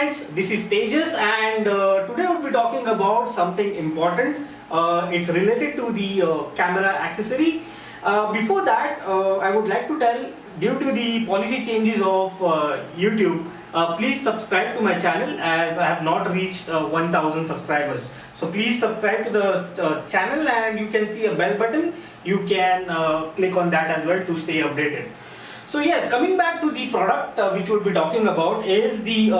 friends, this is Tejas, and today we'll be talking about something important. It's related to the camera accessory. Before that, I would like to tell, due to the policy changes of YouTube, please subscribe to my channel as I have not reached 1000 subscribers. So please subscribe to the channel, and you can see a bell button. You can click on that as well to stay updated. So yes, coming back to the product which we'll be talking about is the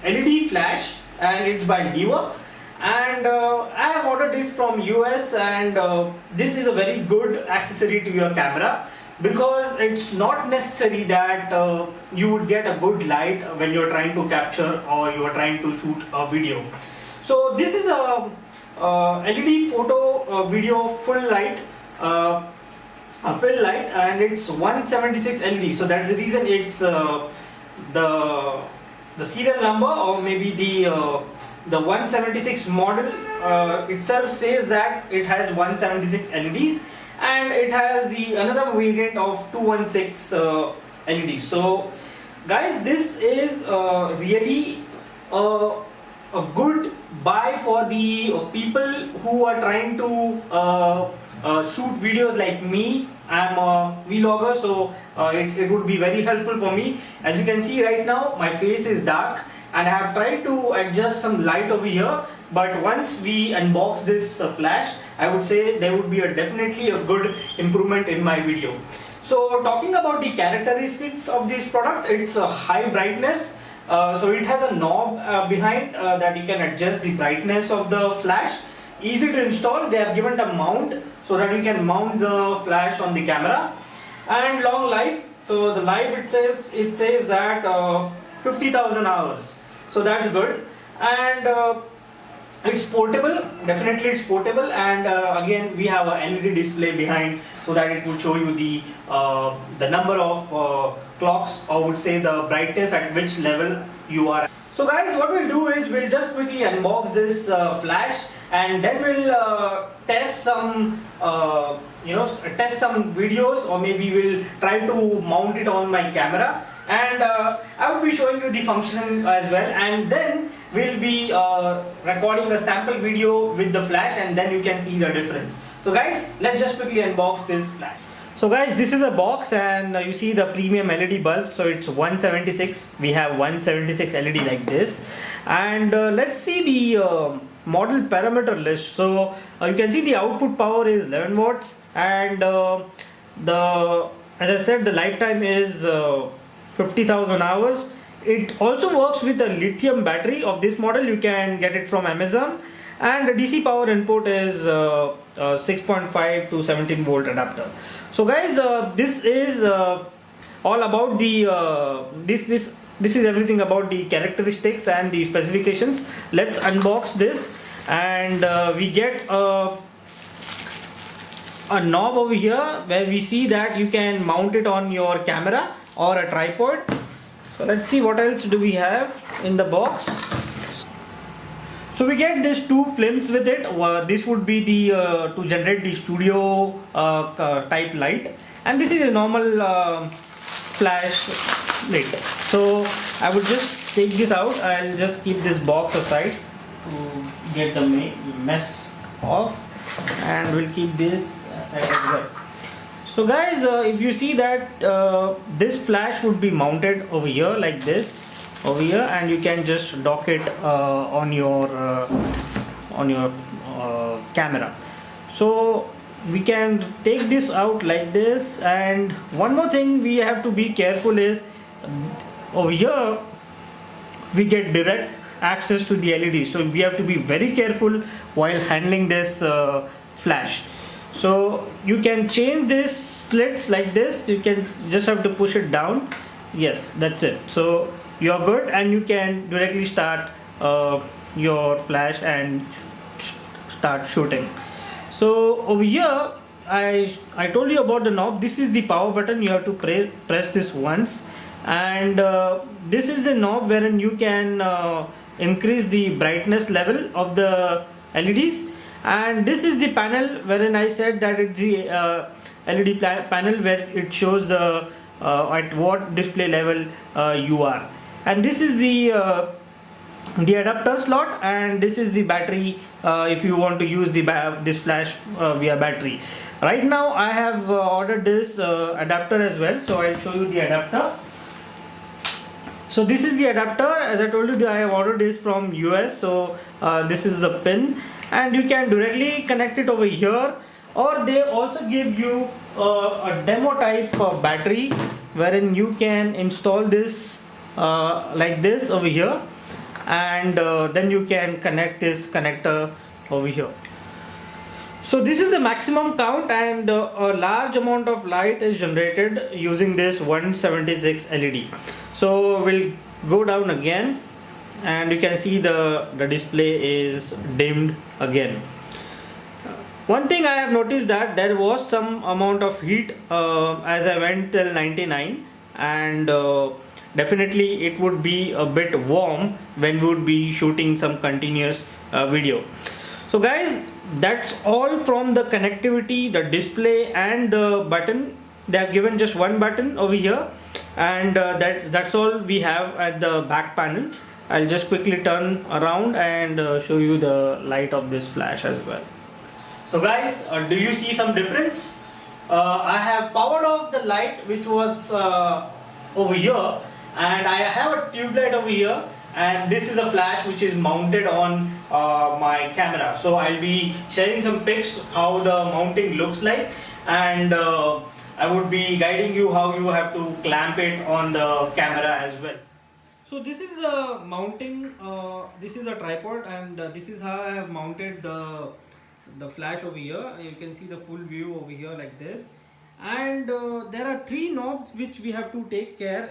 LED flash, and it's by Neewer, and I have ordered this from US, and this is a very good accessory to your camera, because it's not necessary that you would get a good light when you're trying to capture or you're trying to shoot a video. So this is a LED photo video full light, and it's 176 LED. So that's the reason it's the serial number, or maybe the 176 model itself says that it has 176 LEDs, and it has the another variant of 216 LEDs. So guys, this is really a good buy for the people who are trying to shoot videos like me. I'm a vlogger, so it would be very helpful for me. As you can see right now, my face is dark, and I have tried to adjust some light over here, but once we unbox this flash, I would say there would be definitely a good improvement in my video. So talking about the characteristics of this product, it's a high brightness. So it has a knob behind that you can adjust the brightness of the flash. Easy to install. They have given a mount so that you can mount the flash on the camera. And long life. So the life itself, it says that 50,000 hours. So that's good. And it's portable. Definitely it's portable. And again, we have a LED display behind so that it would show you the number of clocks, or would say the brightness at which level you are. So guys, what we'll do is we'll just quickly unbox this flash, and then we'll test some test some videos, or maybe we'll try to mount it on my camera, and I will be showing you the function as well, and then we'll be recording a sample video with the flash, and then you can see the difference. So guys, let's just quickly unbox this flash. So guys, this is a box, and you see the premium LED bulbs. So it's 176. We have 176 LED like this, and let's see the model parameter list. So you can see the output power is 11 watts, and as I said, the lifetime is 50,000 hours. It also works with a lithium battery of this model. You can get it from Amazon, and the DC power input is 6.5 to 17 volt adapter. So guys, this is all about the this is everything about the characteristics and the specifications. Let's unbox this, and we get a knob over here where we see that you can mount it on your camera or a tripod. So let's see what else do we have in the box. So we get these two films with it. This would be the to generate the studio type light, and this is a normal flash lit. So I would just take this out. I'll just keep this box aside to get the mess off, and we'll keep this aside as well. So guys, if you see that this flash would be mounted over here like this, over here, and you can just dock it on your camera. So we can take this out like this. And one more thing we have to be careful is over here we get direct access to the LED, so we have to be very careful while handling this flash. So you can change this slits like this. You can just have to push it down. Yes, that's it. So you're good, and you can directly start your flash and start shooting. So over here, I told you about the knob. This is the power button. You have to press this once, and this is the knob wherein you can increase the brightness level of the LEDs, and this is the panel wherein I said that it's the LED panel where it shows the at what display level you are. And this is the the adapter slot, and this is the battery if you want to use the this flash via battery. Right now I have ordered this adapter as well, so I'll show you the adapter. So this is the adapter. As I told you, I have ordered this from US. So this is the pin, and you can directly connect it over here, or they also give you a demo type of battery wherein you can install this like this over here, and then you can connect this connector over here. So this is the maximum count, and a large amount of light is generated using this 176 LED. So we'll go down again, and you can see the display is dimmed again. One thing I have noticed that there was some amount of heat as I went till 99, and definitely it would be a bit warm when we would be shooting some continuous video. So guys, that's all from the connectivity, the display and the button. They have given just one button over here, and that's all we have at the back panel. I'll just quickly turn around and show you the light of this flash as well. So guys, do you see some difference? I have powered off the light which was over here, and I have a tube light over here, and this is a flash which is mounted on my camera. So I'll be sharing some pics how the mounting looks like, and I would be guiding you how you have to clamp it on the camera as well. So this is a mounting, this is a tripod, and this is how I have mounted the flash over here. You can see the full view over here like this, and there are three knobs which we have to take care.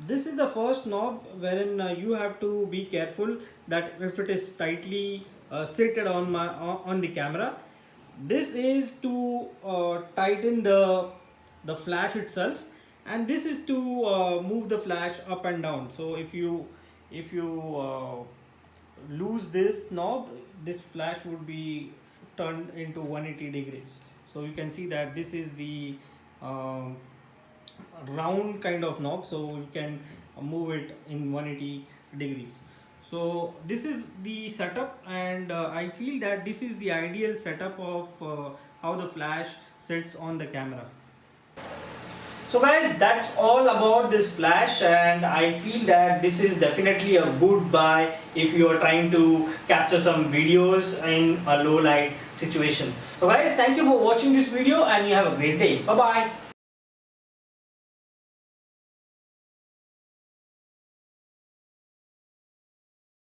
This is the first knob wherein you have to be careful that if it is tightly seated on the camera. This is to tighten the flash itself, and this is to move the flash up and down. So if you lose this knob, this flash would be turned into 180 degrees. So you can see that this is the round kind of knob, so you can move it in 180 degrees. So this is the setup, and I feel that this is the ideal setup of how the flash sits on the camera. So guys, that's all about this flash, and I feel that this is definitely a good buy if you are trying to capture some videos in a low light situation. So guys, thank you for watching this video, and you have a great day. Bye bye.